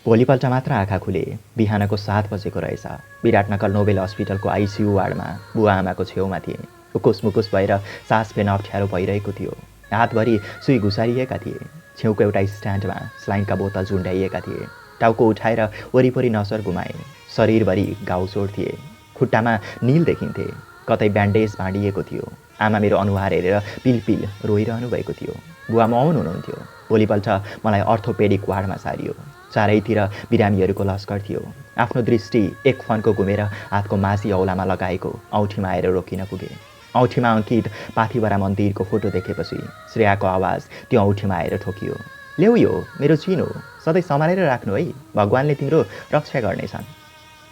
भोलिपल्ट मात्र आँखा खुले। बिहानको 7 बजेको रहेछ। विराटनगर नोबेल हस्पिटलको आइसियु वार्डमा बुवा आमाको छेउमा थिए। उकुस मुकुस भएर सास फेर्न अप्ठ्यारो भइरहेको थियो। हातभरि सुई घुसारिएका थिए। छेउको एउटा स्ट्यान्डमा स्लाइनका बोतल झुन्ड्याइएका थिए। टाउको उठाएर वरिपरि नजर घुमाए। शरीरभरि घाउचोट थिए। खुट्टामा नील देखिन्थे। कतै ब्यान्डेज बाँडिएको थियो। आमा मेरो अनुहार हेरेर पिलपिल रोइरहनु भएको थियो। बुवा मौन हुनुहुन्थ्यो। भोलिपल्ट मलाई अर्थोपेडिक वार्डमा सारियो। चारैतिर बिरामीहरूको लस्कर थियो। आफ्नो दृष्टि एक फन्को घुमेर हातको माझी औलामा लगाएको औँठीमा आएर रोकिन पुगे। औँठीमा अङ्कित पाथिभरा मन्दिरको फोटो देखेपछि श्रेयाको आवाज त्यो औँठीमा आएर ठोकियो। ल्याउ यो मेरो चिन हो, सधैँ सम्हालेर राख्नु है, भगवान्ले तिम्रो रक्षा गर्नेछन्।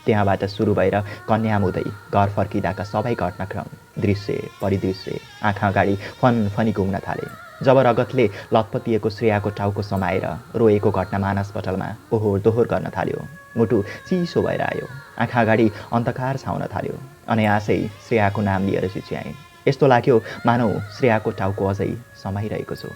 त्यहाँबाट सुरु भएर कन्याम हुँदै घर फर्किँदाका सबै घटनाक्रम, दृश्य परिदृश्य आँखा अगाडि फनफनी घुम्न थाले। जब रगतले लतपतिएको श्रेयाको टाउको समाएर रोएको घटना मानसपटलमा ओहोर दोहोर गर्न थाल्यो। मुटु चिसो भएर आयो। आँखा अगाडि अन्धकार छाउन थाल्यो। अनायासै श्रेयाको नाम लिएर चिच्याएँ। यस्तो लाग्यो मानौ श्रेयाको टाउको अझै समाइरहेको छु।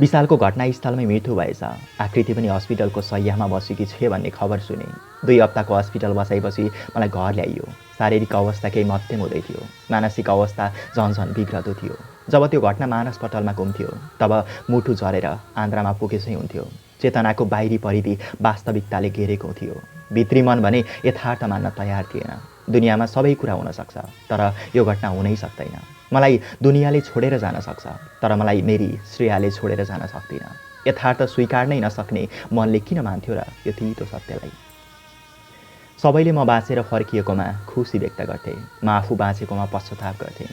विशालको घटनास्थलमै मृत्यु भएछ। आकृति पनि हस्पिटलको शय्यामा बसेकी छे भन्ने खबर सुने। 2 हप्ताको हस्पिटल बसाएपछि मलाई घर ल्याइयो। शारीरिक अवस्था केही मध्यम हुँदै थियो। मानसिक अवस्था झन्झन बिग्रदो थियो। जब त्यो घटना मानसपटलमा घुम्थ्यो तब मुटु झरेर आन्द्रामा पुगेछै हुन्थ्यो। चेतनाको बाहिरी परिधि वास्तविकताले घेरेको थियो। भित्री मन भने यथार्थ मान्न तयार थिएन। दुनियाँमा सबै कुरा हुन सक्छ, तर यो घटना हुनै सक्दैन। मलाई दुनियाँले छोडेर जान सक्छ, तर मलाई मेरी श्रेयाले छोडेर जान सक्दिन। यथार्थ स्वीकार्नै नसक्ने मनले किन मान्थ्यो र यो तितो सत्यलाई? सबैले म बाँचेर फर्किएकोमा खुसी व्यक्त गर्थे। म आफू बाँचेकोमा पश्चाताप गर्थे।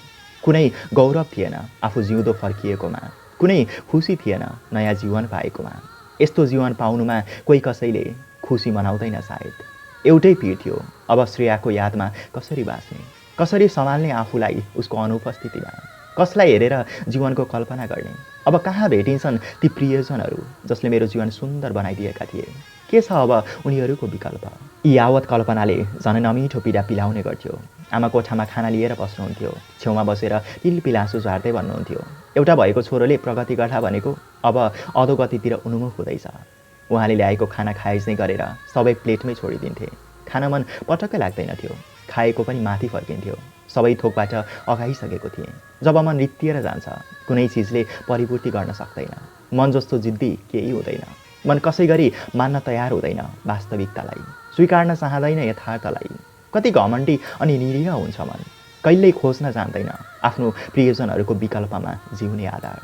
कुनै गौरव थिएन आफू जिउँदो फर्किएकोमा। कुनै खुसी थिएन नयाँ जीवन पाएकोमा। यस्तो जीवन पाउनुमा कोही कसैले खुसी मनाउँदैन सायद। एउटै पीर थियो, अब श्रेयाको यादमा कसरी बाँच्ने, कसरी सम्हाल्ने आफूलाई उसको अनुपस्थितिमा, कसलाई हेरेर जीवनको कल्पना गर्ने। अब कहाँ भेटिन्छन् ती प्रियजनहरू जसले मेरो जीवन सुन्दर बनाइदिएका थिए? के छ अब उनीहरूको विकल्प? यी यावत कल्पनाले झनै नमिठो पीडा पिलाउने गर्थ्यो। आमा कोठामा खाना लिएर बस्नुहुन्थ्यो। छेउमा बसेर पिलपिल आँसु झार्दै भन्नुहुन्थ्यो, एउटा भएको छोरोले प्रगति गर्दा भनेको अब अधोगतितिर उन्मुख हुँदैछ। उहाँले ल्याएको खाना खाइज नै गरेर सबै प्लेटमै छोडिदिन्थे। खान मन पटक्कै लाग्दैन थियो। खाएको पनि माथि फर्किन्थ्यो। सबै थोकबाट अगाइसकेको थिएँ। जब मन रित्तिएर जान्छ कुनै चिजले परिपूर्ति गर्न सक्दैन। मन जस्तो जिद्दी केही हुँदैन। मन कसै गरी मान्न तयार हुँदैन वास्तविकतालाई, स्वीकार्न चाहँदैन यथार्थलाई। कति घमण्डी अनि निरीह हुन्छ मन। कहिल्यै खोज्न जान्दैन आफ्नो प्रियजनहरूको विकल्पमा जिउने आधार।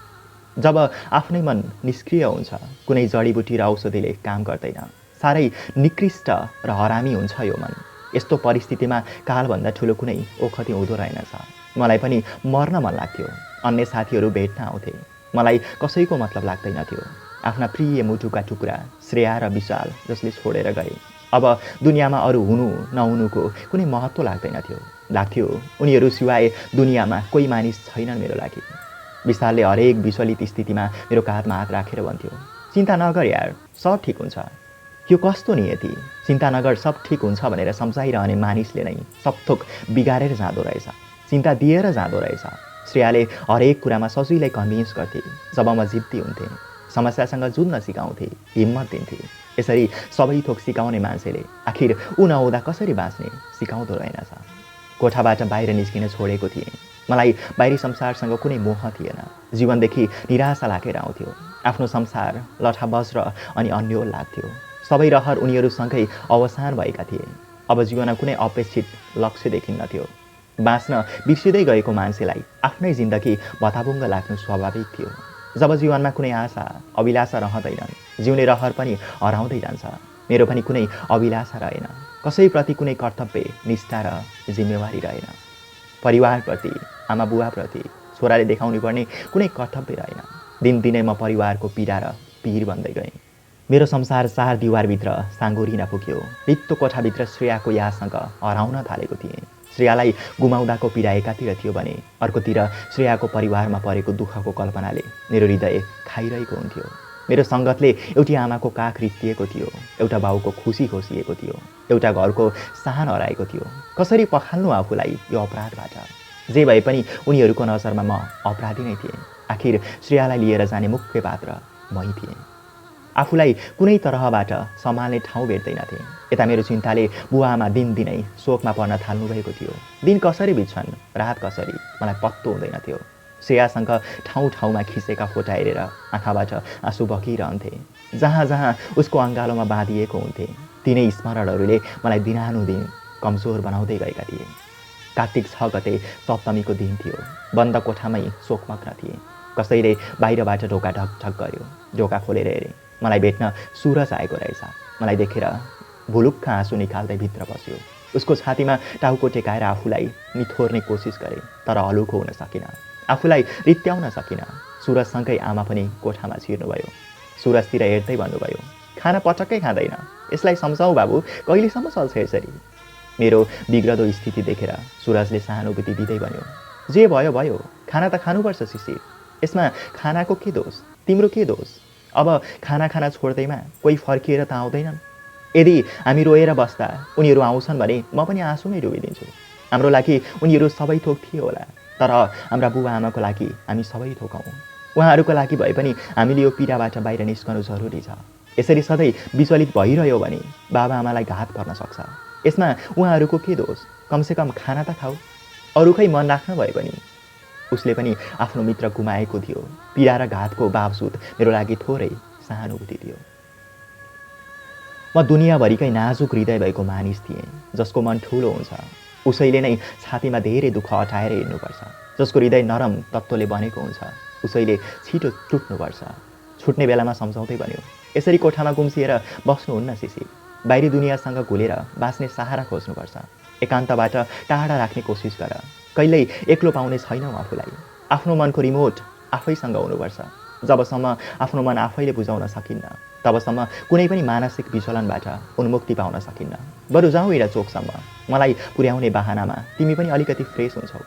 जब आफ्नै मन निष्क्रिय हुन्छ, कुनै जडीबुटी र औषधिले काम गर्दैन, साह्रै निकृष्ट र हरामी हुन्छ यो मन। यस्तो परिस्थितिमा कालभन्दा ठुलो कुनै ओखती हुँदो रहेनछ। मलाई पनि मर्न मन लाग्थ्यो। अन्य साथीहरू भेट्न आउँथे। मलाई कसैको मतलब लाग्दैन थियो। आफ्ना प्रिय मुटुका टुक्रा श्रेया र विशाल जसले छोडेर गए। अब दुनियाँमा अरू हुनु नहुनुको कुनै महत्त्व लाग्दैन थियो। लाग्थ्यो उनीहरू सिवाय दुनियाँमा कोही मानिस छैनन् मेरो लागि। विशालले हरेक विचलित स्थितिमा मेरो काँधमा हात राखेर भन्थ्यो, चिन्ता नगर यार, सब ठिक हुन्छ। यो कस्तो नियति? चिन्ता नगर सब ठिक हुन्छ भनेर सम्झाइरहने मानिसले नै सबथोक बिगारेर जाँदो रहेछ, चिन्ता दिएर जाँदो रहेछ। श्रेयाले हरेक कुरामा सजिलै कन्भिन्स गर्थे। जब म जिद्दी हुन्थेँ, समस्यासँग जुझ्न सिकाउँथे, हिम्मत दिन्थे। यसरी सबै थोक सिकाउने मान्छेले आखिर ऊ नहुँदा कसरी बाँच्ने सिकाउँदो रहेनछ। कोठाबाट बाहिर निस्किन छोडेको थिएँ। मलाई बाहिरी संसारसँग कुनै मोह थिएन। जीवनदेखि निराशा लागेर आउँथ्यो। आफ्नो संसार लठावज्र अनि अन्योल लाग्थ्यो। सबै रहर उनीहरूसँगै अवसान भएका थिए। अब जीवनमा कुनै अपेक्षित लक्ष्य देखिन्न थियो। बाँच्न बिर्सिँदै गएको मान्छेलाई आफ्नै जिन्दगी भताभुङ्ग लाग्नु स्वाभाविक थियो। जब जीवनमा कुनै आशा अभिलाषा रहँदैनन्, जिउने रहर पनि हराउँदै जान्छ। मेरो पनि कुनै अभिलाषा रहेन। कसैप्रति कुनै कर्तव्य, निष्ठा र जिम्मेवारी रहेन। परिवारप्रति, आमा बुवाप्रति छोराले देखाउनु पर्ने कुनै कर्तव्य रहेन। दिनदिनै म परिवारको पीडा र पीर बन्दै गएँ। मेरो संसार 4 दिवारभित्र साँगुरिन पुग्यो। रित्तो कोठाभित्र श्रेयाको यादसँग हराउन थालेको थिएँ। श्रेयालाई गुमाउँदाको पीडा एकातिर थियो भने अर्कोतिर श्रेयाको परिवारमा परेको दुःखको कल्पनाले मेरो हृदय खाइरहेको हुन्थ्यो। मेरो सङ्गतले एउटी आमाको काख रित्तिएको थियो। एउटा बाउको खुसी खोसिएको थियो। एउटा घरको सहन हराएको थियो। कसरी पखाल्नु आफूलाई यो अपराधबाट? जे भए पनि उनीहरूको नजरमा म अपराधी नै थिएँ। आखिर श्रेयालाई लिएर जाने मुख्य पात्र मै थिएँ। आफूलाई कुनै तरहबाट सम्हाल्ने ठाउँ भेट्दैनथे। यता मेरो चिन्ताले बुवाआमा दिनदिनै शोकमा पर्न थाल्नुभएको थियो। दिन कसरी बित्छन्, रात कसरी, मलाई पत्तो हुँदैन थियो। श्रेयासँग ठाउँ ठाउँमा खिचेका फोटा हेरेर आँखाबाट आँसु बगिरहन्थे। जहाँ जहाँ उसको अङ्गालोमा बाँधिएको हुन्थे तिनै स्मरणहरूले मलाई दिनानुदिन कमजोर बनाउँदै गएका थिए। कार्तिक 6 गते सप्तमीको दिन थियो। बन्द कोठामै शोकमग्न थिए। कसैले बाहिरबाट ढोका ढकढक गर्यो। ढोका खोलेर हेरेँ। मलाई भेट्न सुरज आएको रहेछ। मलाई देखेर भुलुक्क आँसु निकाल्दै भित्र बस्यो। उसको छातीमा टाउको टेकाएर आफूलाई निथोर्ने कोसिस गरेँ, तर हलुको हुन सकिनँ। आफूलाई रित्याउन सकिनँ। सुरजसँगै आमा पनि कोठामा छिर्नुभयो। सुरजतिर हेर्दै भन्नुभयो, खाना पटक्कै खाँदैन, यसलाई सम्झाऊ बाबु, कहिलेसम्म चल्छ यसरी। मेरो बिग्रदो स्थिति देखेर सुरजले सहानुभूति दिँदै भन्यो, जे भयो भयो, खाना त खानुपर्छ शिशिर, यसमा खानाको के दोष, तिम्रो के दोष। अब खाना खाना छोड्दैमा कोही फर्किएर त आउँदैनन्। यदि हामी रोएर बस्दा उनीहरू आउँछन् भने म पनि आँसुमै डुबिदिन्छु। हाम्रो लागि उनीहरू सबै थोक थिए होला, तर हाम्रा बुबा आमाको लागि हामी सबै थोक हौँ। उहाँहरूको लागि भए पनि हामीले यो पीडाबाट बाहिर निस्कनु जरुरी छ। यसरी सधैँ विचलित भइरह्यो भने बाबा आमालाई घात पर्न सक्छ। यसमा उहाँहरूको के दोष, कमसेकम खाना त खाऊ, अरूकै मन राख्न भए पनि। उसले पनि आफ्नो मित्र गुमाएको थियो। पीडा र घातको बावजुद मेरो लागि थोरै सहानुभूति थियो। म दुनियाँभरिकै नाजुक हृदय भएको मानिस थिएँ। जसको मन ठुलो हुन्छ उसैले नै छातीमा धेरै दुःख अटाएर हिँड्नुपर्छ। जसको हृदय नरम तत्त्वले बनेको हुन्छ उसैले छिटो टुट्नुपर्छ। छुट्ने बेलामा सम्झाउँदै भन्यो, यसरी कोठामा गुम्सिएर बस्नुहुन्न शिशिर, बाहिरी दुनियाँसँग घुलेर बाँच्ने सहारा खोज्नुपर्छ। एकान्तबाट टाढा राख्ने कोसिस गर। कहिल्यै एक्लो पाउने छैनौ आफूलाई। आफ्नो मनको रिमोट आफैसँग हुनुपर्छ। जबसम्म आफ्नो मन आफैले बुझाउन सकिन्न तबसम्म कुनै पनि मानसिक विचलनबाट उन्मुक्ति पाउन सकिन्न। बरु जाउँ इडा चोकसम्म, मलाई पुर्याउने बाहनामा तिमी पनि अलिकति फ्रेस हुन्छौ।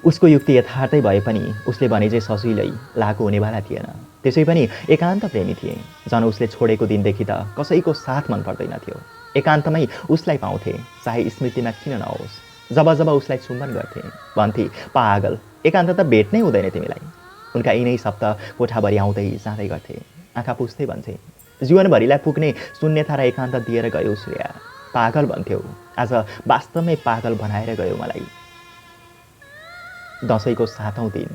उसको युक्ति यथार्थै भए पनि उसले भने चाहिँ सजिलै लागु हुनेवाला थिएन। त्यसै पनि एकान्त प्रेमी थिए। जन उसले छोडेको दिनदेखि त कसैको साथ मन पर्दैन थियो। एकान्तमै उसलाई पाउँथे, चाहे स्मृतिमा किन नहोस्। जब जब उसलाई चुम्बन गर्थे भन्थे, पागल, एकान्त त भेट्नै हुँदैन तिमीलाई। उनका यिनै शब्द कोठाभरि आउँदै जाँदै गर्थे। आँखा पुस्दै भन्थे, जीवनभरिलाई पुग्ने शून्यता र एकान्त दिएर गयो श्रेया। पागल भन्थ्यौ, आज वास्तवमै पागल बनाएर गयो मलाई। दसैँको 7औं दिन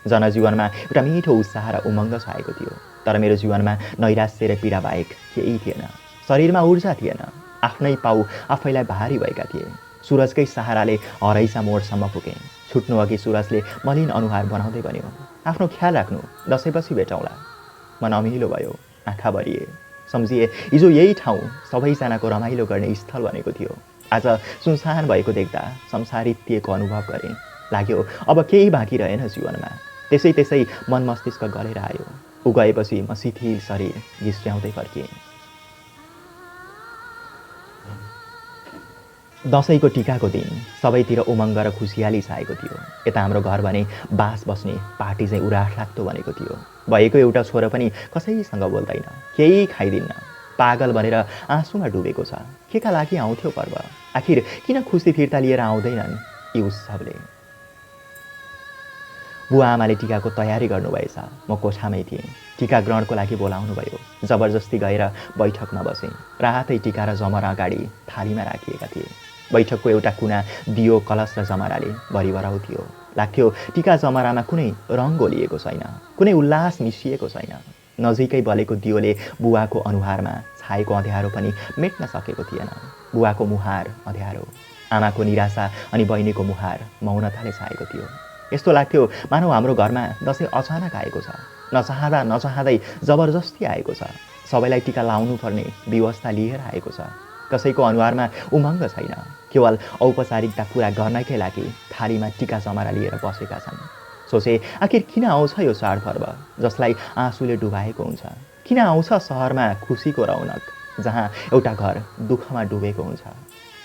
जनजीवनमा एउटा मिठो उत्साह र उमङ्ग छाएको थियो। तर मेरो जीवनमा नैराश्य र पीडा बाहेक केही थिएन। शरीरमा ऊर्जा थिएन। आफ्नै पाउ आफैलाई भारी भएका थिए। सुरजकै सहाराले हरैसा मोडसम्म पुगेँ। छुट्नु अघि सुरजले मलिन अनुहार बनाउँदै भन्यो, आफ्नो ख्याल राख्नु, दसैँपछि भेटौँला। म नमिलो भयो, आँखा भरिए। सम्झिए हिजो यही ठाउँ सबैजनाको रमाइलो गर्ने स्थल बनेको थियो। आज सुनसान भएको देख्दा संसारित्तिएको अनुभव गरेँ। लाग्यो अब केही बाँकी रहेन जीवनमा। त्यसै मन मस्तिष्क गलेर आयो। ऊ गएपछि म शिथिल शरीर घिस्र्याउँदै फर्किएँ। दसैँको टिकाको दिन सबैतिर उमङ्ग र खुसियाली छाएको थियो। यता हाम्रो घर भने बास बस्ने पार्टी चाहिँ उराठ लाग्दो बनेको थियो। भएको एउटा छोरो पनि कसैसँग बोल्दैन, केही खाइदिन्न, पागल बनेर आँसुमा डुबेको छ। केका लागि आउँथ्यो पर्व? आखिर किन खुसी फिर्ता लिएर आउँदैनन् यी उत्सवले? बुवा आमाले टिकाको तयारी गर्नुभएछ। म कोठामै थिएँ। टिका ग्रहणको लागि बोलाउनु भयो। जबरजस्ती गएर बैठकमा बसेँ। रातै टिका र जमरा अगाडि थालीमा राखिएका थिए। बैठकको एउटा कुना दियो, कलश र जमराले भरिभराउ थियो। लाग्थ्यो टिका जमरामा कुनै रङ गोलिएको छैन, कुनै उल्लास मिसिएको छैन। नजिकै बलेको दियोले बुवाको अनुहारमा छाएको अँध्यारो पनि मेट्न सकेको थिएन। बुवाको मुहार अँध्यारो, आमाको निराशा अनि बहिनीको मुहार मौनताले छाएको थियो। यस्तो लाग्थ्यो मानव हाम्रो घरमा दसैँ अचानक आएको छ, नचाहँदा नचाहँदै जबरजस्ती आएको छ। सबैलाई टिका लाउनु पर्ने व्यवस्था लिएर आएको छ। कसैको अनुहारमा उमङ्ग छैन। केवल औपचारिकता पुरा गर्नकै लागि थालीमा टिका जमरा लिएर बसेका छन्। सोचे आखिर किन आउँछ यो चाडपर्व जसलाई आँसुले डुबाएको हुन्छ? किन आउँछ सहरमा खुसीको रौनक जहाँ एउटा घर दुःखमा डुबेको हुन्छ?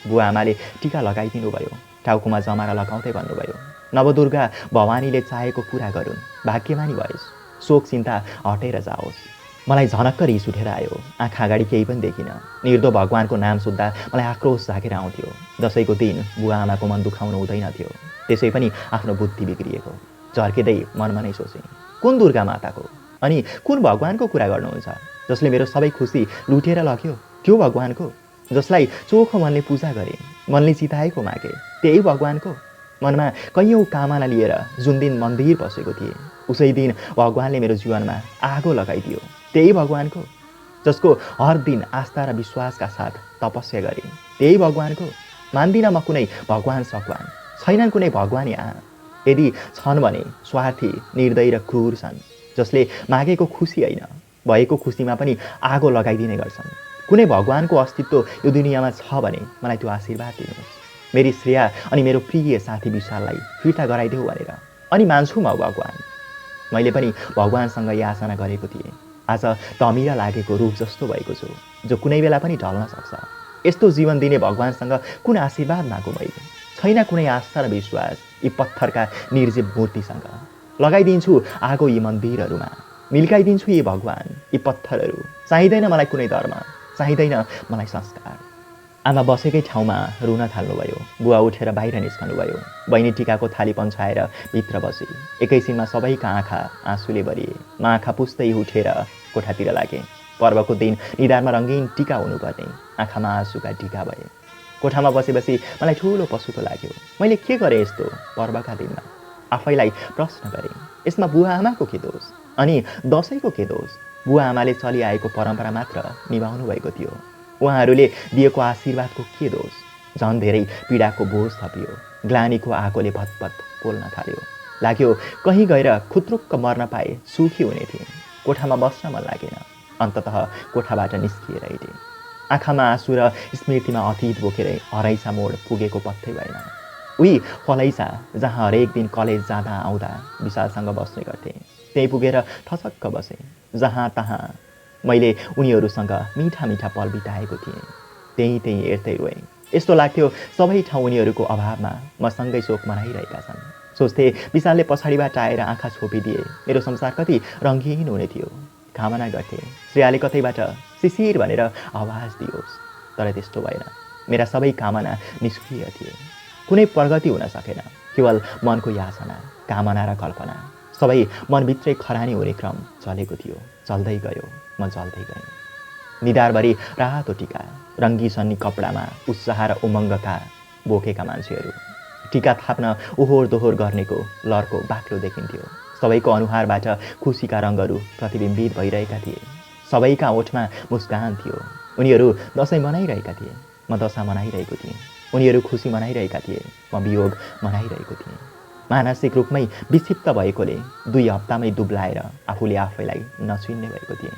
बुवा आमाले टिका लगाइदिनु भयो। टाउकोमा जमरा लगाउँदै भन्नुभयो, नवदुर्गा भवानीले चाहेको पुरा गरून्, भाग्यमानी भएस्, शोक चिन्ता हटेर जाओस्। मलाई झनक्क रिस उठेर आयो। आँखा अगाडि केही पनि देखिनँ। निर्दो भगवानको नाम सुन्दा मलाई आक्रोश जागेर आउँथ्यो। दसैँको दिन बुवा आमाको मन दुखाउनु हुँदैन थियो। त्यसै पनि आफ्नो बुद्धि बिग्रिएको। झर्किँदै मनमा नै सोचेँ, कुन दुर्गा माताको? अनि कुन भगवानको कुरा गर्नुहुन्छ जसले मेरो सबै खुसी लुटेर लग्यो? त्यो भगवानको जसलाई चोखो मनले पूजा गरे, मनले चिताएको मागे, त्यही भगवानको? मनमा कैयौँ कामना लिएर जुन दिन मन्दिर बसेको थिएँ, उसै दिन भगवानले मेरो जीवनमा आगो लगाइदियो, त्यही भगवानको? जसको हर दिन आस्था र विश्वासका साथ तपस्या गरेँ, त्यही भगवानको? मान्दिनँ म कुनै भगवान सकवान, छैनन् कुनै भगवान यहाँ। यदि छन् भने स्वार्थी, निर्दयी र क्रूर छन्, जसले मागेको खुसी होइन भएको खुसीमा पनि आगो लगाइदिने गर्छन्। कुनै भगवानको अस्तित्व यो दुनियाँमा छ भने मलाई त्यो आशीर्वाद दिनुहोस्, मेरी श्रेया अनि मेरो प्रिय साथी विशाललाई फिर्ता गराइदेऊ भनेर। अनि मान्छु म भगवान। मैले पनि भगवानसँग याचना गरेको थिएँ। आज तमिरा लागेको रुख जस्तो भएको छु, जो कुनै बेला पनि ढल्न सक्छ। यस्तो जीवन दिने भगवानसँग कुन आशीर्वाद मागु मैले? छैन कुनै आस्था र विश्वास यी पत्थरका निर्जीव मूर्तिसँग। लगाइदिन्छु आगो यी मन्दिरहरूमा, मिल्काइदिन्छु यी भगवान, यी पत्थरहरू। चाहिँदैन मलाई कुनै धर्म, चाहिँदैन मलाई संस्कार। आमा बसेकै ठाउँमा रुन थाल्नुभयो। बुवा उठेर बाहिर निस्कनुभयो। बहिनी टिकाको थाली पन्छाएर भित्र बसे। एकैछिनमा सबैका आँखा आँसुले भरिए। म आँखा पुस्दै उठेर कोठातिर लागे। पर्वको दिन निधारमा रङ्गीन टिका हुनुपर्ने, आँखामा आँसुका टिका भए। कोठामा बसेपछि मलाई ठुलो पछुतो लाग्यो। मैले के गरेँ यस्तो पर्वका दिनमा? आफैलाई प्रश्न गरेँ। यसमा बुवा आमाको के दोष? अनि दसैँको के दोष? बुवा आमाले चलिआएको परम्परा मात्र निभाउनु भएको थियो। उहाँहरूले दिएको आशीर्वादको के दोष? झन् धेरै पीडाको बोझ थपियो। ग्लानीको आगोले भतभत पोल्न थाल्यो। लाग्यो कहीँ गएर खुत्रुक्क मर्न पाए सुखी हुने थिएँ। कोठामा बस्न मन लागेन। अन्ततः कोठाबाट निस्किएर हिँडेँ। आँखामा आँसु र स्मृतिमा अतीत बोकेर हरैसा मोड पुगेको पत्तै भएन। उही फलैसा जहाँ हरेक दिन कलेज जाँदा आउँदा विशालसँग बस्ने गर्थेँ, त्यहीँ पुगेर थचक्क बसेँ। जहाँ तहाँ मैले उनीहरूसँग मिठा मिठा पल बिताएको थिएँ, त्यहीँ हेर्दै रोएँ। यस्तो लाग्थ्यो सबै ठाउँ उनीहरूको अभावमा मसँगै शोक मनाइरहेका छन्। सोच्थे विशालले पछाडिबाट आएर आँखा छोपिदिए मेरो संसार कति रङ्गीन हुने थियो। कामना गर्थे श्रेयाले कतैबाट शिशिर भनेर आवाज दियोस्, तर त्यस्तो भएन। मेरा सबै कामना निष्क्रिय थिए। कुनै प्रगति हुन सकेन। केवल मनको याचना, कामना र कल्पना सबै मनभित्रै खरानी हुने क्रम चलेको थियो। चल्दै गयो, म जल्दै गएँ। निधारभरि रातो टिका, रङ्गी सन्नी कपडामा उत्साह र उमङ्गका बोकेका मान्छेहरू। टिका थाप्न ओहोर दोहोर गर्नेको लर्को बाक्लो देखिन्थ्यो। सबैको अनुहारबाट खुसीका रङहरू प्रतिबिम्बित भइरहेका थिए। सबैका ओठमा मुस्कान थियो। उनीहरू दसैँ मनाइरहेका थिए, म दशा मनाइरहेको थिएँ। उनीहरू खुसी मनाइरहेका थिए, म वियोग मनाइरहेको थिएँ। मानसिक रूपमै विक्षिप्त भएकोले 2 हप्तामै दुब्लाएर आफूले आफैलाई नचिन्ने भएको थिएँ।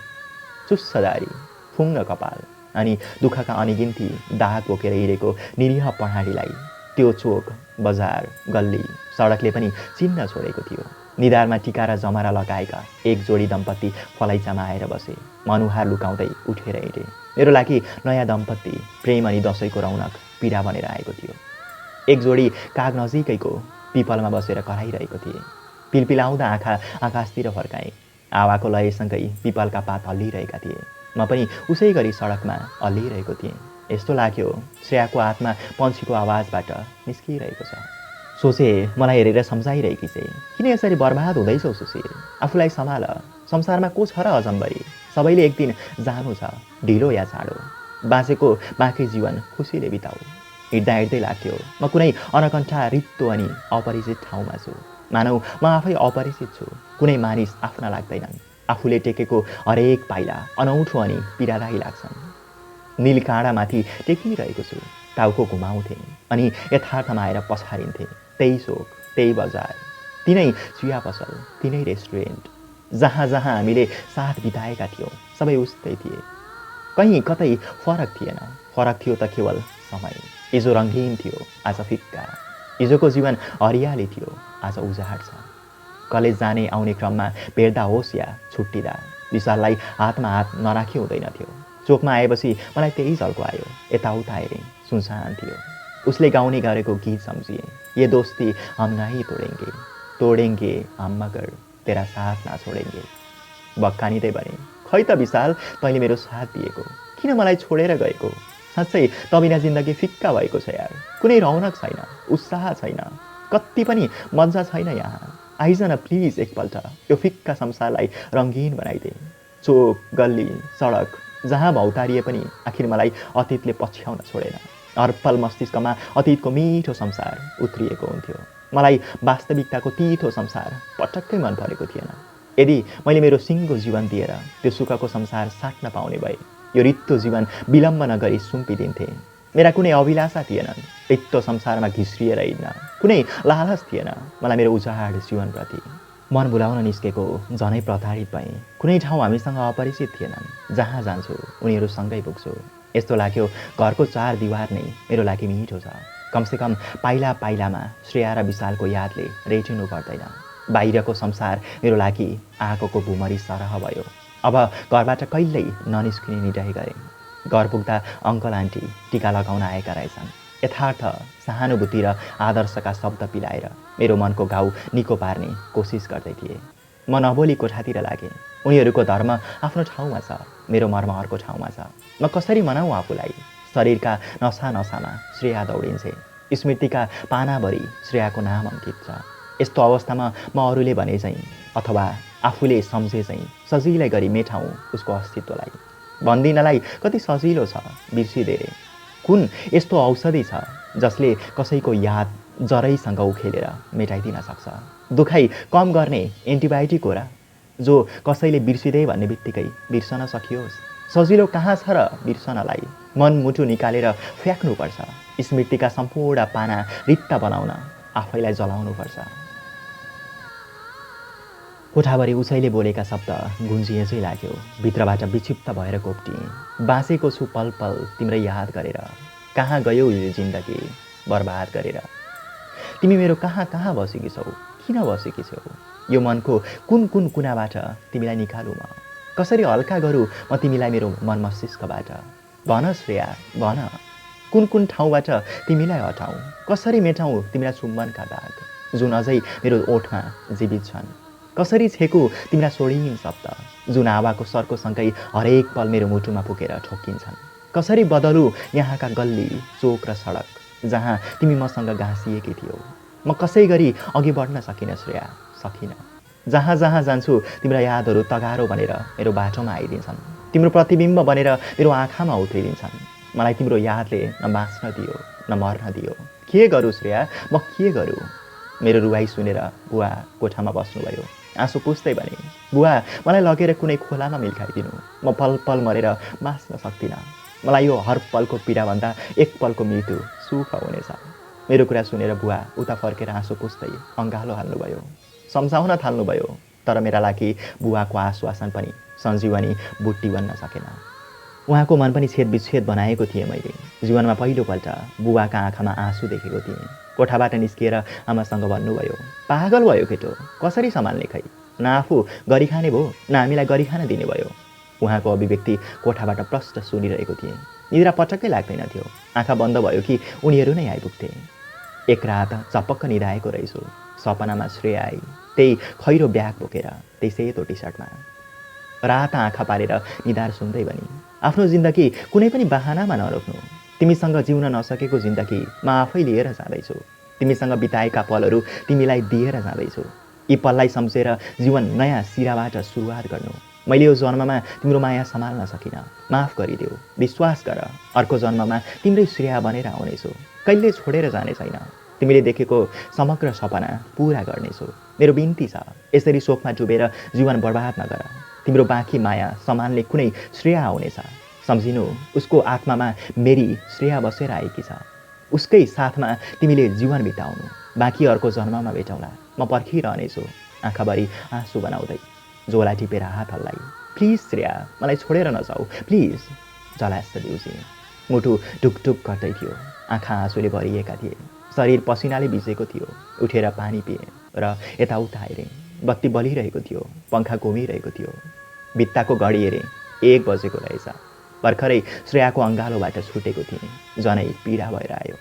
चुस्स दारी, फुङ्ग कपाल अनि दुःखका अनिगिन्ती दाग बोकेर हिँडेको निरीह पहाडीलाई त्यो चोक, बजार, गल्ली, सडकले पनि चिन्न छोडेको थियो। निधारमा टिका र जमरा लगाएका एक जोडी दम्पत्ति फलैचामा आएर बसे। म अनुहार लुकाउँदै उठेर हिँडेँ। मेरो लागि नयाँ दम्पत्ति प्रेम अनि दसैँको रौनक पीडा बनेर आएको थियो। एक जोडी काग नजिकैको पिपलमा बसेर कराइरहेको थिए। पिलपिलाउँदा आँखा आकाशतिर फर्काएँ। हावाको लयसँगै पिपलका पात हल्लिरहेका थिए। म पनि उसै गरी सडकमा हल्लिरहेको थिएँ। यस्तो लाग्यो श्रेयाको हातमा पन्छीको आवाजबाट निस्किरहेको छ। सोचे मलाई हेरेर सम्झाइरहेकी छे, किन यसरी बर्बाद हुँदैछौ सुशील? आफूलाई सम्हाल। संसारमा को छ र अजम्बरी? सबैले एक दिन जानु छ, ढिलो या चाँडो। बाँचेको बाँकी जीवन खुसीले बिताऊ। हिँड्दा हिँड्दै लाग्थ्यो म कुनै अनकन्ठा रित्तो अनि अपरिचित ठाउँमा छु। मानौ म आफै अपरिचित छु। कुनै मानिस आफ्ना लाग्दैनन्। आफूले टेकेको हरेक पाइला अनौठो अनि पीडादायी लाग्छन्। नील काँडामाथि टेकिरहेको छु। टाउको घुमाउँथे अनि यथार्थमा आएर पछारिन्थे। त्यही शोक, त्यही बजार, तिनै चिया पसल, तिनै रेस्टुरेन्ट। जहाँ जहाँ हामीले साथ बिताएका थियौँ सबै उस्तै थिए। कहीँ कतै फरक थिएन। फरक थियो त केवल समय। हिजो रङ्गीन थियो, आज फिक्का। हिजोको जीवन हरियाली थियो, आज उजाड छ। कलेज जाने आउने क्रममा भेट्दा होस् या छुट्टिँदा विशाललाई हातमा हात नराखी हुँदैनथ्यो। चोकमा आएपछि मलाई त्यही झल्को आयो। यताउता हेरेँ, सुनसान थियो। उसले गाउने गरेको गीत सम्झिए, ये दोस्ती हम नहीं तोडेंगे, तोडेंगे हम मगर तेरा साथ ना छोडेंगे। भक्कानिँदै भने, खै त विशाल, तैँले मेरो साथ दिएको, किन मलाई छोडेर गएको? साँच्चै तबिना जिन्दगी फिक्का भएको छ यार। कुनै रौनक छैन, उत्साह छैन, कति पनि मजा छैन यहाँ। आइज न प्लिज एकपल्ट यो फिक्का संसारलाई रङ्गीन बनाइदे। चोक, गल्ली, सडक जहाँ भौतारिए पनि आखिर मलाई अतीतले पछ्याउन छोडेन। हरपल मस्तिष्कमा अतीतको मिठो संसार उत्रिएको हुन्थ्यो। मलाई वास्तविकताको तितो संसार पटक्कै मन परेको थिएन। यदि मैले मेरो सिङ्गो जीवन दिएर त्यो सुखको संसार साट्न पाउने भए यो रित्तो जीवन विलम्ब नगरी सुम्पिदिन्थे। मेरा कुनै अभिलाषा थिएनन्, रित्तो संसारमा घिस्रिएर हिँड्न कुनै लालच थिएन मलाई मेरो उजाड जीवनप्रति। मन भुलाउन निस्केको झनै प्रताडित भएँ। कुनै ठाउँ हामीसँग अपरिचित थिएनन्। जहाँ जान्छु उनीहरूसँगै पुग्छु। यस्तो लाग्यो घरको चार दिवार नै मेरो लागि मिठो छ। कमसेकम पाइला पाइलामा श्रेया र विशालको यादले रेटिनु पर्दैन। बाहिरको संसार मेरो लागि आगोको भुमरी सरह भयो। अब घरबाट कहिल्यै ननिस्किने निर्णय गरेँ। घर पुग्दा अङ्कल आन्टी टिका लगाउन आएका रहेछन्। यथार्थ सहानुभूति र आदर्शका शब्द पिलाएर मेरो मनको घाउ निको पार्ने कोसिस गर्दै थिए। म नबोली कोठातिर लागेँ। उनीहरूको धर्म आफ्नो ठाउँमा छ, मेरो मर्म अर्को ठाउँमा छ। म कसरी मनाऊँ आफूलाई? शरीरका नसा नसामा श्रेया दौडिन्छे। स्मृतिका पानाभरि श्रेयाको नाम अङ्कित छ। यस्तो अवस्थामा म अरूले भने चाहिँ अथवा आफूले सम्झे चाहिँ सजिलै गरी मेटाउँ उसको अस्तित्वलाई। भन्दिनलाई कति सजिलो छ बिर्सिदिए। कुन यस्तो औषधि छ जसले कसैको याद जरैसँग उखेलेर मेटाइदिन सक्छ? दुखाइ कम गर्ने एन्टिबायोटिक हो र जो कसैले बिर्सिदे भन्ने बित्तिकै बिर्सन सकियोस्? सजिलो कहाँ छ र बिर्सनलाई? मनमुटु निकालेर फ्याँक्नुपर्छ। स्मृतिका सम्पूर्ण पाना रित्ता बनाउन आफैलाई जलाउनुपर्छ। कोठाभरि उसैले बोलेका शब्द गुन्जिए चाहिँ लाग्यो। भित्रबाट विक्षिप्त भएर कोप्टिएँ। बाँचेको छु पल पल तिम्रै याद गरेर। कहाँ गयौ यो जिन्दगी बर्बाद गरेर? तिमी मेरो कहाँ कहाँ बसेकी छौ? किन बसेकी छौ? यो मनको कुन कुन कुनाबाट तिमीलाई निकालु म? कसरी हल्का गरौँ म तिमीलाई मेरो मन मस्तिष्कबाट? भन श्रेया, भन कुन कुन ठाउँबाट तिमीलाई हटाउँ? कसरी मेटाउँ तिमीलाई चुम्बनका दाग जुन अझै मेरो ओठमा जीवित छन्? कसरी छेकु तिमीलाई सोडिन शब्द जुन हावाको सर्कोसँगै हरेक पल मेरो मुटुमा पुगेर ठोक्किन्छन्? कसरी बदलु यहाँका गल्ली, चोक र सडक जहाँ तिमी मसँग गाँसिएकी थियौ? म कसै गरी अघि बढ्न सकिनँ श्रेया, सकिनँ। जहाँ जहाँ जान्छु तिम्रा यादहरू तगारो बनेर मेरो बाटोमा आइदिन्छन्। तिम्रो प्रतिबिम्ब बनेर मेरो आँखामा उत्रिदिन्छन्। मलाई तिम्रो यादले न बाँच्न दियो न मर्न दियो। के गरौँ श्रेया, म के गरौँ? मेरो रुवाई सुनेर बुवा कोठामा बस्नुभयो। आँसु पुस्दै भने, बुवा मलाई लगेर कुनै खोलामा मिल्खाइदिनु। म पल पल मरेर बाँच्न सक्दिनँ। मलाई यो हर पलको पीडाभन्दा एक पलको मृत्यु सुख हुनेछ। मेरो कुरा सुनेर बुवा उता फर्केर आँसु पुस्दै अँगालो हाल्नुभयो। सम्झाउन थाल्नुभयो। तर मेरा लागि बुवाको आश्वासन पनि सञ्जीवनी बुट्टी बन्न सकेन। उहाँको मन पनि छेद विच्छेद बनाएको थिएँ मैले। जीवनमा पहिलोपल्ट बुवाका आँखामा आँसु देखेको थिएँ। कोठाबाट निस्किएर आमासँग भन्नुभयो, पागल भयो केटो, कसरी सम्हाल्ने खै? न आफू गरी खाने भयो न हामीलाई गरी खान दिने भयो। उहाँको अभिव्यक्ति कोठाबाट प्रष्ट सुनिरहेको थिएँ। निद्रा पटक्कै लाग्दैन थियो। आँखा बन्द भयो कि उनीहरू नै आइपुग्थे। एक रात चपक्क निदाएको रहेछु। सपनामा श्रेया आई, त्यही खैरो ब्याग बोकेर, त्यही सेतो टी सर्टमा। रात आँखा पारेर निधार सुन्दै भनी, आफ्नो जिन्दगी कुनै पनि बहानामा नरोक्नु। तिमीसँग जिउन नसकेको जिन्दगी म आफै लिएर जाँदैछु। तिमीसँग बिताएका पलहरू तिमीलाई दिएर जाँदैछु। यी पललाई सम्झेर जीवन नयाँ सिराबाट सुरुवात गर्नु। मैले यो जन्ममा तिम्रो माया सम्हाल्न सकिनँ, माफ गरिदेऊ। विश्वास गर, अर्को जन्ममा तिम्रै श्रेया बनेर आउनेछु। कहिले छोडेर जाने छैन। तिमीले देखेको समग्र सपना पुरा गर्नेछु। मेरो बिन्ती छ, यसरी शोकमा डुबेर जीवन बर्बाद नगर। तिम्रो बाँकी माया सम्हाल्ने कुनै श्रेया आउनेछ। सम्झिनु, उसको आत्मामा मेरी श्रेया बसेर आएकी छ। उसकै साथमा तिमीले जीवन बिताउनु। बाँकी अर्को जन्ममा भेटौँला। म पर्खिरहनेछु, आँखाभरि आँसु बनाउँदै जोला टिपेर हात हल्लाई। प्लिज श्रेया, मलाई छोडेर नजाऊ प्लिज। जलास्त दिउजी। मुटु ढुकढुक गर्दै थियो। आँखा आँसुले भरिएका थिए। शरीर पसिनाले भिजेको थियो। उठेर पानी पिएँ र यताउता हेरेँ। बत्ती बलिरहेको थियो। पङ्खा घुमिरहेको थियो। भित्ताको घडी हेरेँ, 1 बजेको रहेछ। भर्खरै श्रेयाको अङ्गालोबाट छुटेको थिएँ। जनै पीडा भएर आयो।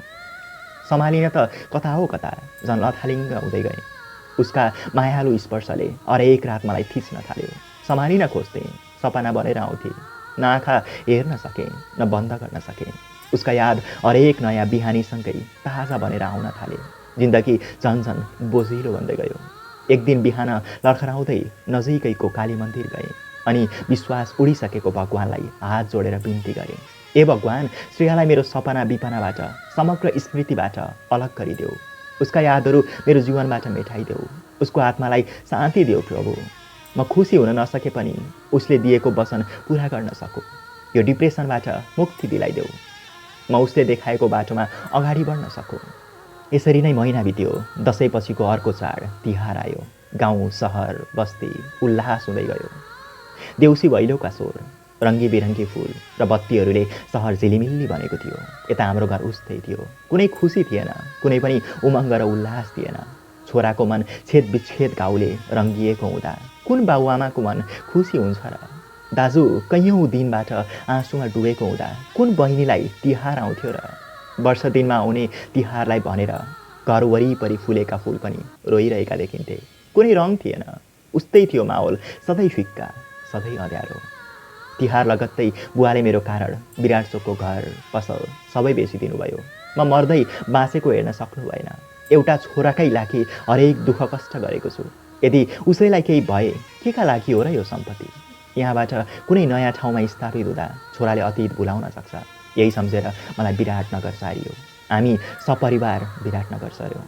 सम्हालिन त कता हो कता झन् लथालिङ्ग हुँदै गएँ। उसका मायालु स्पर्शले हरेक रात मलाई थिच्न थाल्यो। सम्हालिन खोज्थेँ, सपना बनेर आउँथे। न आँखा हेर्न सकेँ न बन्द गर्न सकेँ। उसका याद हरेक नयाँ बिहानीसँगै ताजा बनेर आउन थाले। जिन्दगी झन् झन् बोझिलो बन्दै गयो। एक दिन बिहान लर्खराउँदै नजिकैको काली मन्दिर गएँ अनि विश्वास उडिसकेको भगवानलाई हात जोडेर बिन्ती गरेँ, ए भगवान, श्रेयालाई मेरो सपना विपनाबाट समग्र स्मृतिबाट अलग गरिदेऊ। उसका यादहरू मेरो जीवनबाट मेटाइदेऊ। उसको आत्मालाई शान्ति देऊ प्रभु। म खुसी हुन नसके पनि उसले दिएको वचन पुरा गर्न सकु। यो डिप्रेसनबाट मुक्ति दिलाइदेऊ। म उसले देखाएको बाटोमा अगाडि बढ्न सकु। यसरी नै महिना बित्यो। दसैँपछिको अर्को चाड तिहार आयो। गाउँ, सहर, बस्ती उल्लास हुँदै गयो। देउसी भैलोका स्वर, रङ्गी बिरङ्गी फुल र बत्तीहरूले सहर झिलिमिल्ली बनेको थियो। यता हाम्रो घर उस्तै थियो। कुनै खुसी थिएन, कुनै पनि उमङ्ग र उल्लास थिएन। छोराको मन छेद विच्छेद घाउले रङ्गिएको हुँदा कुन बाबुआमाको मन खुसी हुन्छ र? दाजु कैयौँ दिनबाट आँसुमा डुबेको हुँदा कुन बहिनीलाई तिहार आउँथ्यो र? वर्ष दिनमा आउने तिहारलाई भनेर घर वरिपरि फुलेका फुल पनि रोइरहेका देखिन्थे। कुनै रङ थिएन, उस्तै थियो माहौल, सधैँ फिक्का, सधैँ अँध्यारो। तिहार लगत्तै बुवाले मेरो कारण विराट चोकको घर, पसल सबै बेचिदिनु भयो। म मर्दै बाँचेको हेर्न सक्नु भएन। एउटा छोराकै लागि हरेक दुःख कष्ट गरेको छु। यदि उसैलाई केही भए के का लागि हो र यो सम्पत्ति? यहाँबाट कुनै नयाँ ठाउँमा स्थापित हुँदा छोराले अतीत भुलाउन सक्छ। यही सम्झेर मलाई विराटनगर सारियो। हामी सपरिवार विराटनगर सर्यौँ।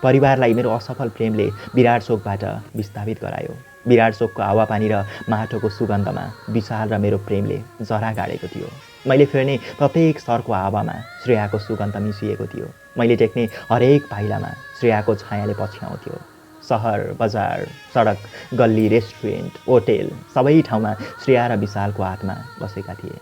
परिवारलाई मेरो असफल प्रेमले विराट चोकबाट विस्थापित गरायो। विराट चोकको हावापानी र माटोको सुगन्धमा विशाल र मेरो प्रेमले जरा गाडेको थियो। मैले फेर्ने प्रत्येक सरको हावामा श्रेयाको सुगन्ध मिसिएको थियो। मैले देख्ने हरेक पाइलामा श्रेयाको छायाले पछ्याउँथ्यो। सहर, बजार, सडक, गल्ली, रेस्टुरेन्ट, होटेल सबै ठाउँमा श्रेया र विशालको आत्मा बसेका थिए।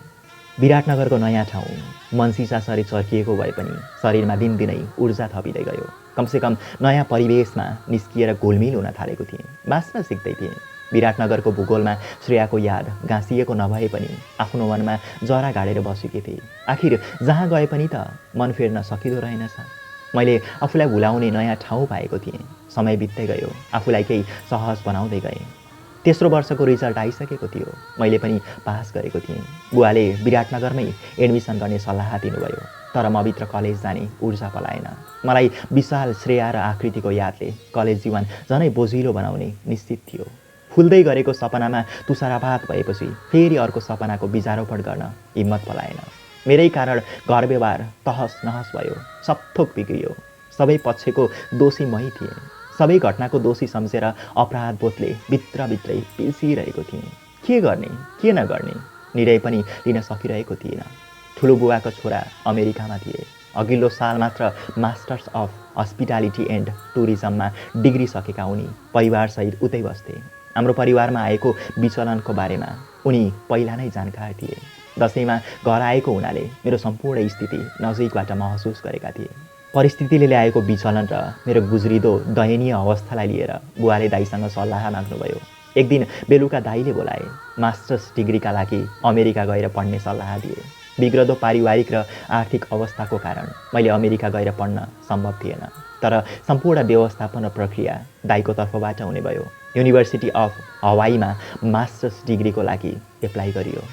विराटनगरको नयाँ ठाउँ मनसिसासरी चर्किएको भए पनि शरीरमा दिनदिनै ऊर्जा थपिँदै गयो। कमसेकम नयाँ परिवेशमा निस्किएर घुलमिल हुन थालेको थिएँ। बाँच्न सिक्दै थिएँ। विराटनगरको भूगोलमा श्रेयाको याद गाँसिएको नभए पनि आफ्नो मनमा जरा गाडेर बसेकी थिए। आखिर जहाँ गए पनि त मन फेर्न सकिँदो रहेनछ। मैले आफूलाई भुलाउने नयाँ ठाउँ पाएको थिएँ। समय बित्दै गयो। आफूलाई केही सहज बनाउँदै गएँ। तेस्रो वर्षको रिजल्ट आइसकेको थियो। मैले पनि पास गरेको थिएँ। बुवाले विराटनगरमै एडमिसन गर्ने सल्लाह दिनुभयो। तर म भित्र कलेज जाने ऊर्जा पलाएन। मलाई विशाल, श्रेया र आकृतिको यादले कलेज जीवन झनै बोझिलो बनाउने निश्चित थियो। फुल्दै गरेको सपनामा तुषारपात भएपछि फेरि अर्को सपनाको बिजारोपण गर्न हिम्मत पलाएन। मेरै कारण घर व्यवहार तहस नहस भयो। सबथोक बिग्रियो। सबै पक्षको दोषी मै थिएँ। सबै घटनाको दोषी सम्झेर अपराध बोधले भित्रभित्रै पिल्सिरहेको थिएँ। के गर्ने, के नगर्ने निर्णय पनि लिन सकिरहेको थिइनँ। ठुलो बुवाको छोरा अमेरिकामा थिए। अघिल्लो साल मात्र मास्टर्स अफ हस्पिटालिटी एन्ड टुरिज्ममा डिग्री सकेका उनी परिवारसहित उतै बस्थे। हाम्रो परिवारमा आएको विचलनको बारेमा उनी पहिला नै जानकार थिए। दसैँमा घर आएको हुनाले मेरो सम्पूर्ण स्थिति नजिकबाट महसुस गरेका थिए। परिस्थितिले ल्याएको विचलन र मेरो गुज्रिदो दयनीय अवस्थालाई लिएर बुवाले दाइसँग सल्लाह माग्नुभयो। एक दिन बेलुका दाइले बोलाए। मास्टर्स डिग्रीका लागि अमेरिका गएर पढ्ने सल्लाह दिए। बिग्रदो पारिवारिक र आर्थिक अवस्थाको कारण मैले अमेरिका गएर पढ्न सम्भव थिएन। तर सम्पूर्ण व्यवस्थापन र प्रक्रिया दाइको तर्फबाट हुने भयो। युनिभर्सिटी अफ हवाईमा मास्टर्स डिग्रीको लागि एप्लाई गरियो।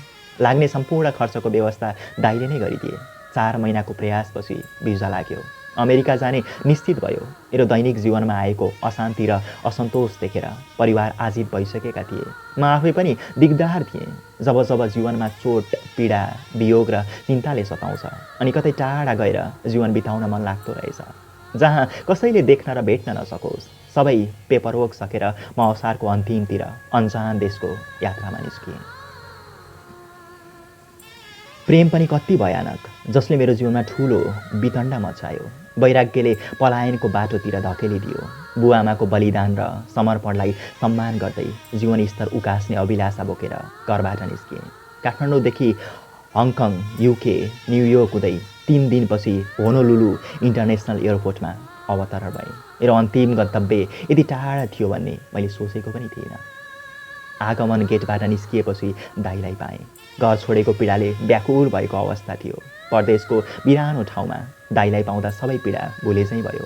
लाग्ने सम्पूर्ण खर्चको व्यवस्था दाइले नै गरिदिए। 4 महिनाको प्रयासपछि भिजा लाग्यो। अमेरिका जाने निश्चित भयो। मेरो दैनिक जीवनमा आएको अशान्ति र असन्तोष देखेर परिवार आजित भइसकेका थिए। म आफै पनि दिगदार थिएँ। जब जब जीवनमा चोट, पीडा, वियोग र चिन्ताले सताउँछ अनि कतै टाढा गएर जीवन बिताउन मन लाग्दो रहेछ, जहाँ कसैले देख्न र भेट्न नसकोस्। सबै पेपरवर्क सकेर म असारको अन्तिमतिर अन्जान देशको यात्रामा निस्किएँ। प्रेम पनि कति भयानक, जसले मेरो जीवनमा ठुलो वितण्डा मचायो। वैराग्यले पलायनको बाटोतिर धकेलिदियो। बुवाआमाको बलिदान र समर्पणलाई सम्मान गर्दै जीवनस्तर उकास्ने अभिलाषा बोकेर घरबाट निस्किएँ। काठमाडौँदेखि हङकङ, युके, न्युयोर्क हुँदै 3 दिनपछि होनोलुलु इन्टरनेसनल एयरपोर्टमा अवतरण भएँ। मेरो अन्तिम गन्तव्य यति टाढा थियो भन्ने मैले सोचेको पनि थिइनँ। आगमन गेटबाट निस्किएपछि दाइलाई पाएँ। घर छोडेको पीडाले व्याकुल भएको अवस्था थियो। परदेशको बिरानो ठाउँमा दाइलाई पाउँदा सबै पीडा भुलेझैँ भयो।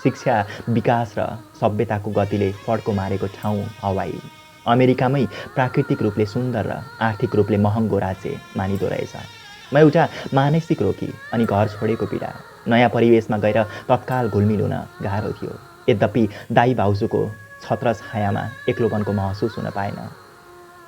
शिक्षा, विकास र सभ्यताको गतिले फड्को मारेको ठाउँ हवाई। अमेरिकामै प्राकृतिक रूपले सुन्दर र आर्थिक रूपले महँगो राज्य मानिदो रहेछ। म एउटा मानसिक रोगी अनि घर छोडेको पीडा। नयाँ परिवेशमा गएर तत्काल घुलमिल हुन गाह्रो थियो। यद्यपि दाइ भाउजूको छत्र छायामा एक्लोपनको महसुस हुन पाएन।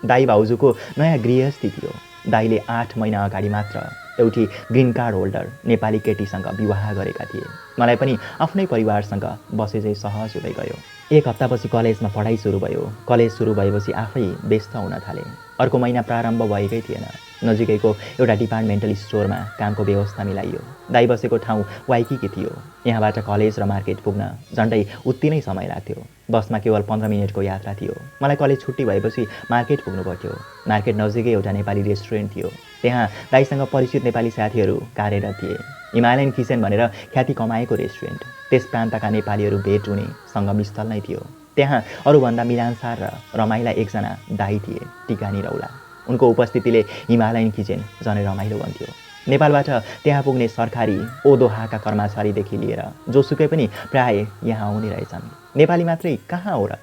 दाई भाउजूको नयाँ गृहस्थी थियो। दाईले 8 महिना अगाडि मात्र एउटी ग्रिन कार्ड होल्डर नेपाली केटीसँग विवाह गरेका थिए। मलाई पनि आफ्नै परिवारसँग बसे चाहिँ सहज हुँदै गयो। 1 हप्तापछि कलेजमा पढाइ सुरु भयो। कलेज सुरु भएपछि आफै व्यस्त हुन थालेँ। अर्को महिना प्रारम्भ भएकै थिएन। नजिकैको एउटा डिपार्टमेन्टल स्टोरमा कामको व्यवस्था मिलाइयो। दाई बसेको ठाउँ वाइकिकी थियो। यहाँबाट कलेज र मार्केट पुग्न झन्डै उति नै समय लाग्थ्यो। बसमा केवल 15 मिनटको यात्रा थियो। मलाई कलेज छुट्टी भएपछि मार्केट पुग्नु पर्थ्यो। मार्केट नजिकै एउटा नेपाली रेस्टुरेन्ट थियो। त्यहाँ दाईसँग परिचित नेपाली साथीहरू कार्यरत थिए। हिमालयन किचन भनेर ख्याति कमाएको रेस्टुरेन्ट। त्यस प्रान्तका नेपालीहरू भेट हुने सङ्गमस्थल नै थियो। त्यहाँ अरूभन्दा मिलानसार र रमाइला एकजना दाई थिए, टिका निरौला। उनको उपस्थितिले हिमालयन किचन झनै रमाइलो बन्थ्यो। नेपालबाट त्यहाँ पुग्ने सरकारी ओदोहाका कर्मचारीदेखि लिएर जोसुकै पनि प्राय यहाँ आउने रहेछन्। नेपाली मात्रै कहाँ हो र?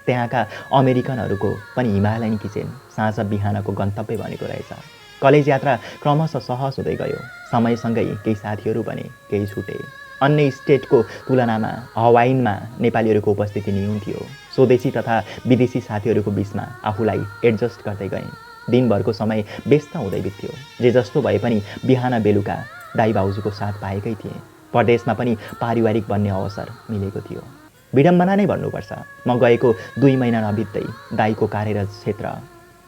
त्यहाँका अमेरिकनहरूको पनि हिमालयन किचन साँझ बिहानको गन्तव्य बनेको रहेछ। कलेज यात्रा क्रमशः सहज हुँदै गयो। समयसँगै केही साथीहरू बने, केही छुटे। अन्य स्टेटको तुलनामा हवाइनमा नेपालीहरूको उपस्थिति न्यून थियो। स्वदेशी तथा विदेशी साथीहरूको बिचमा आफूलाई एडजस्ट गर्दै गएँ। दिनभरको समय व्यस्त हुँदै बित्यो। जे जस्तो भए पनि बिहान बेलुका दाई भाउजूको साथ पाएकै थिएँ। परदेशमा पनि पारिवारिक बन्ने अवसर मिलेको थियो। विडम्बना नै भन्नुपर्छ, म गएको 2 महिना नबित्दै दाईको कार्यरत क्षेत्र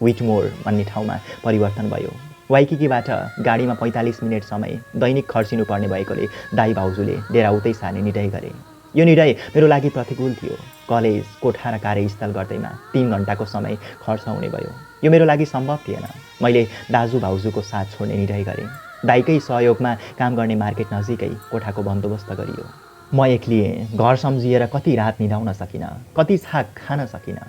विटमोर भन्ने ठाउँमा परिवर्तन भयो। वाइकिकीबाट गाडीमा 45 मिनट समय दैनिक खर्चिनु पर्ने भएकोले दाई भाउजूले डेरा उतै सार्ने निर्णय गरे। यो निर्णय मेरो लागि प्रतिकूल थियो। कलेज, कोठा र कार्यस्थल गर्दैमा 3 घन्टाको समय खर्च हुने भयो। यो मेरो लागि सम्भव थिएन। मैले दाजु भाउजूको साथ छोड्ने निर्णय गरेँ। दाईकै सहयोगमा काम गर्ने मार्केट नजिकै कोठाको बन्दोबस्त गरियो। म एक्लिएँ। घर सम्झिएर कति रात निदाउन सकिनँ, कति छाक खान सकिनँ।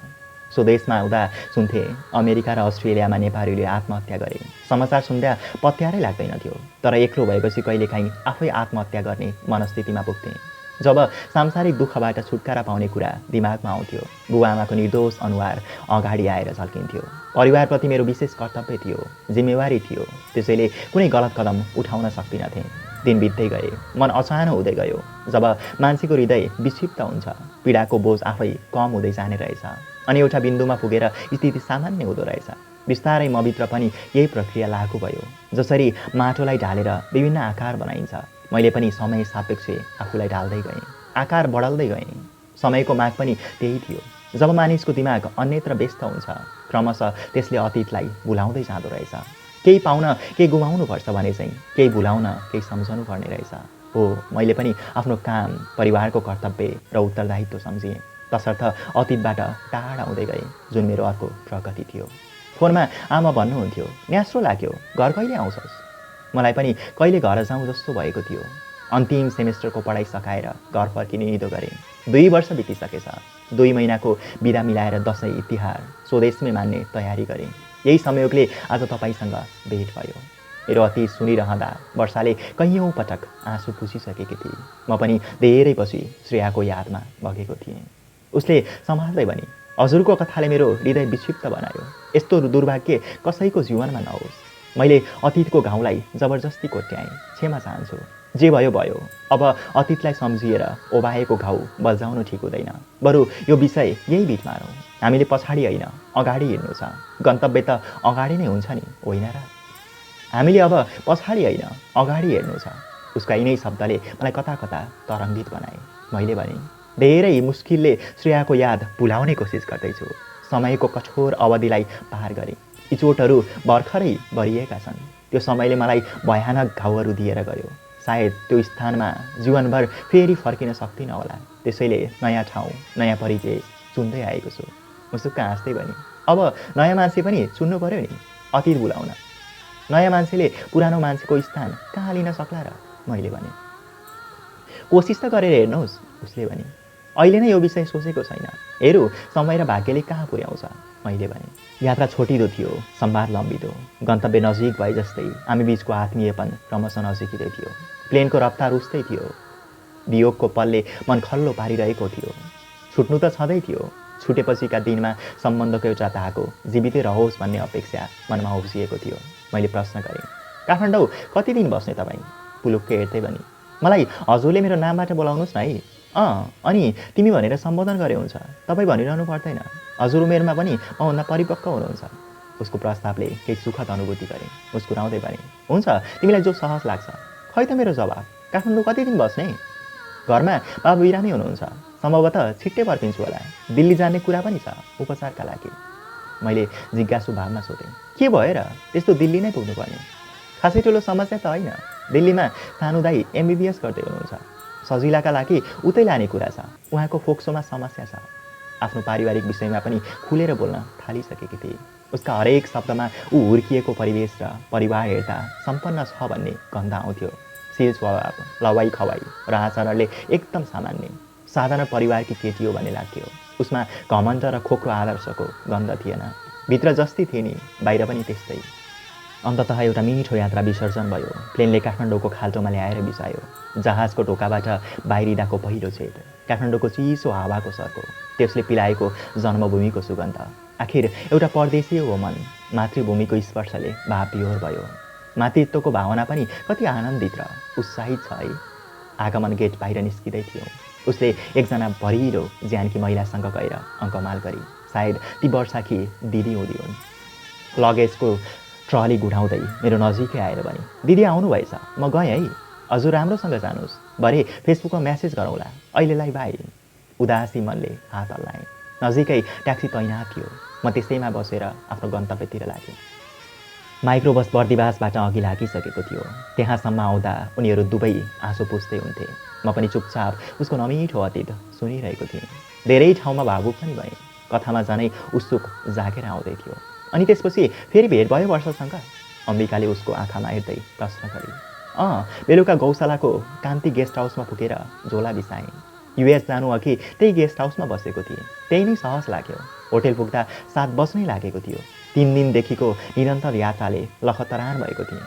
स्वदेशमा आउँदा सुन्थे अमेरिका र अस्ट्रेलियामा नेपालीले आत्महत्या गरे। समाचार सुन्दा पत्यारै लाग्दैन थियो। तर एक्लो भएपछि कहिलेकाहीँ आफै आत्महत्या गर्ने मनस्थितिमा पुग्थेँ। जब सांसारिक दुःखबाट छुटकारा पाउने कुरा दिमागमा आउँथ्यो, बुबाआमाको निर्दोष अनुहार अगाडि आएर झल्किन्थ्यो। परिवारप्रति मेरो विशेष कर्तव्य थियो, जिम्मेवारी थियो। त्यसैले कुनै गलत कदम उठाउन सक्दिनथेँ। दिन बित्दै गए, मन अचानो हुँदै गयो। जब मान्छेको हृदय विक्षिप्त हुन्छ, पीडाको बोझ आफै कम हुँदै जाने रहेछ अनि एउटा बिन्दुमा पुगेर स्थिति सामान्य हुँदो रहेछ। बिस्तारै मभित्र पनि यही प्रक्रिया लागू भयो। जसरी माटोलाई ढालेर विभिन्न आकार बनाइन्छ, मैले पनि समय सापेक्ष आफूलाई ढाल्दै गएँ, आकार बढाल्दै गएँ। समयको माग पनि त्यही थियो। जब मानिसको दिमाग अन्यत्र व्यस्त हुन्छ, क्रमशः त्यसले अतीतलाई भुलाउँदै जाँदो रहेछ। केही पाउन केही गुमाउनुपर्छ भने चाहिँ केही भुलाउन केही सम्झनु पर्ने रहेछ। हो, मैले पनि आफ्नो काम, परिवारको कर्तव्य र उत्तरदायित्व सम्झेँ। तसर्थ अतीतबाट टाढा हुँदै गएँ, जुन मेरो अर्को प्रगति थियो। फोनमा आमा भन्नुहुन्थ्यो, न्यास्रो लाग्यो, घर कहिले आउँछस्? मलाई पनि कहिले घर जाउँ जस्तो भएको थियो। अन्तिम सेमेस्टरको पढाइ सकाएर घर फर्किने निधो गरेँ। 2 वर्ष बितिसकेछ। 2 महिनाको बिदा मिलाएर दसैँ तिहार स्वदेशमै मान्ने तयारी गरेँ। यही संयोगले आज तपाईँसँग भेट भयो। मेरो अतीत सुनिरहँदा वर्षाले कैयौँ पटक आँसु पुछिसकेकी थिए। म पनि धेरै पछि श्रेयाको यादमा बगेको थिएँ। उसले सम्हाल्दै भनी, हजुरको कथाले मेरो हृदय विक्षिप्त बनायो। यस्तो दुर्भाग्य कसैको जीवनमा नहोस्। मैले अतीतको घाउलाई जबरजस्ती कोट्याएँ। क्षमा चाहन्छु। जे भयो भयो। अब अतीतलाई सम्झिएर ओबाएको घाउ बल्झाउनु ठिक हुँदैन। बरु यो विषय यही बिच मारौँ। हामीले पछाडि होइन, अगाडि हिँड्नु छ। गन्तव्य त अगाडि नै हुन्छ नि, होइन र? हामीले अब पछाडि होइन, अगाडि हेर्नु छ। उसका यिनै शब्दले मलाई कता कता तरङ्गित बनाए। मैले भने, धेरै मुस्किलले श्रेयाको याद भुलाउने कोसिस गर्दैछु। समयको कठोर अवधिलाई पार गरेँ। यी चोटहरू भर्खरै भरिएका छन्। त्यो समयले मलाई भयानक घाउहरू दिएर गयो। सायद त्यो स्थानमा जीवनभर फेरि फर्किन सक्दिनँ होला। त्यसैले नयाँ ठाउँ, नयाँ परिचय चुन्दै आएको छु। मुसुक्क हाँस्दै भने, अब नयाँ मान्छे पनि चुन्नु पर्यो नि, अतीत भुलाउन। नयाँ मान्छेले पुरानो मान्छेको स्थान कहाँ लिन सक्ला र? मैले भने। कोसिस त गरेर हेर्नुहोस्, उसले भने। अहिले नै यो विषय सोचेको छैन। हेरौँ समय र भाग्यले कहाँ पुर्याउँछ, मैले भने। यात्रा छोटिँदो थियो, संवाद लम्बिदो। गन्तव्य नजिक भए जस्तै हामी बिचको आत्मीयपन क्रमशः नजिकिँदै थियो। प्लेनको रफ्तार उस्तै थियो। वियोगको पलले मन खल्लो पारिरहेको थियो। छुट्नु त छँदै थियो। छुटेपछिका दिनमा सम्बन्धको एउटा धागो जीवितै रहोस् भन्ने अपेक्षा मनमा उब्जिएको थियो। मैले प्रश्न गरेँ, काठमाडौँ कति दिन बस्ने तपाईँ? पुलुक्कै हेर्दै भने, मलाई हजुरले मेरो नामबाट बोलाउनुहोस् न है। अनि तिमी भनेर सम्बोधन गरे हुन्छ, तपाईँ भनिरहनु पर्दैन। हजुर उमेरमा पनि मभन्दा परिपक्व हुनुहुन्छ। उसको प्रस्तावले केही सुखद अनुभूति गरेँ। मुस्कुराउँदै भने, हुन्छ, तिमीलाई जो सहज लाग्छ। खै त मेरो जवाब, काठमाडौँ कति दिन बस्ने? घरमा बाबा बिरामी हुनुहुन्छ, सम्भवतः छिट्टै फर्किन्छु होला। दिल्ली जाने कुरा पनि छ, उपचारका लागि। मैले जिज्ञासु भावमा सोधेँ, के भएर त्यस्तो दिल्ली नै पुग्नुपर्ने? खासै ठुलो समस्या त होइन। दिल्लीमा सानो दाई MBBS गर्दै हुनुहुन्छ। सजिलाका लागि उतै लाने कुरा छ। उहाँको फोक्सोमा समस्या छ। आफ्नो पारिवारिक विषयमा पनि खुलेर बोल्न थालिसकेकी थिए। उसका हरेक शब्दमा ऊ हुर्किएको परिवेश र परिवार हेर्दा सम्पन्न छ भन्ने गन्ध आउँथ्यो। शील स्वभाव, लवाई खवाई र आचरणले एकदम सामान्य साधारण परिवारकी केटी हो भन्ने लाग्थ्यो। उसमा घमण्ड र खोक्रो आदर्शको गन्ध थिएन। भित्र जस्तै थिए नि, बाहिर पनि त्यस्तै। अन्ततः एउटा मिठो यात्रा विसर्जन भयो। प्लेनले काठमाडौँको खाल्टोमा ल्याएर बिसायो। जहाजको ढोकाबाट बाहिरिँदाको पहिलो छेद, काठमाडौँको चिसो हावाको सर्को, त्यसले पिलाएको जन्मभूमिको सुगन्ध। आखिर एउटा परदेशी हो मन, मातृभूमिको स्पर्शले भाव विहोर भयो। मातृत्वको भावना पनि कति आनन्दित र उत्साहित छ है। आगमन गेट बाहिर निस्किँदै थियो। उसले एकजना भरिलो ज्यानकी महिलासँग गएर अङ्कमाल गरी। सायद ती वर्षाकी दिदी हुँदी हुन्। लगेजको ट्रली गुडाउँदै मेरो नजिकै आएर भने, दिदी आउनुभएछ, म गएँ है। हजुर राम्रोसँग जानुहोस्, भरे फेसबुकमा म्यासेज गरौँला, अहिलेलाई बाई। उदासी मनले हात हल्लाएँ। नजिकै ट्याक्सी तैनात थियो। म त्यसैमा बसेर आफ्नो गन्तव्यतिर लागेँ। माइक्रोबस बर्दिवासबाट अघि लागिसकेको थियो। त्यहाँसम्म आउँदा उनीहरू दुवै आँसु पुस्दै हुन्थे। म पनि चुपचाप उसको नमिठो अतीत सुनिरहेको थिएँ। धेरै ठाउँमा भावुक पनि भएँ। कथामा झनै उत्सुक जागेर आउँदै थियो। अनि त्यसपछि फेरि भेट भयो वर्षसँग? अम्बिकाले उसको आँखामा हेर्दै प्रश्न गरे। बेलुका गौशालाको कान्ति गेस्ट हाउसमा पुगेर झोला बिसाएँ। US जानु अघि त्यही गेस्ट हाउसमा बसेको थिएँ। त्यही नै सहज लाग्यो। होटेल पुग्दा 7 बज्नै लागेको थियो। 3 दिनदेखिको निरन्तर यात्राले लखतरान भएको थिएँ।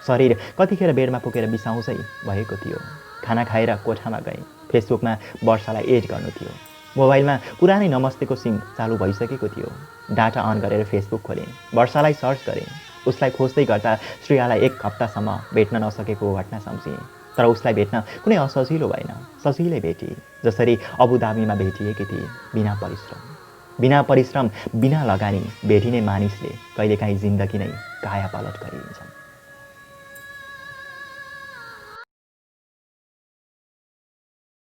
शरीर कतिखेर बेडमा पुगेर बिसाउँछै भएको थियो। खाना खाएर कोठामा गएँ। फेसबुकमा वर्षालाई एड गर्नु थियो। मोबाइलमा पुरानै नमस्तेको सिम चालु भइसकेको थियो। डाटा अन गरेर फेसबुक खोलेँ। वर्षालाई सर्च गरेँ। उसलाई खोज्दै गर्दा श्रेयालाई 1 हप्तासम्म भेट्न नसकेको घटना सम्झिएँ। तर उसलाई भेट्न कुनै असजिलो भएन। सजिलै भेटेँ, जसरी अबुधाबीमा भेटिएकी थिए, बिना परिश्रम, बिना लगानी भेटिने मानिसले कहिलेकाहीँ जिन्दगी नै कायापलट गरिदिन्छन्।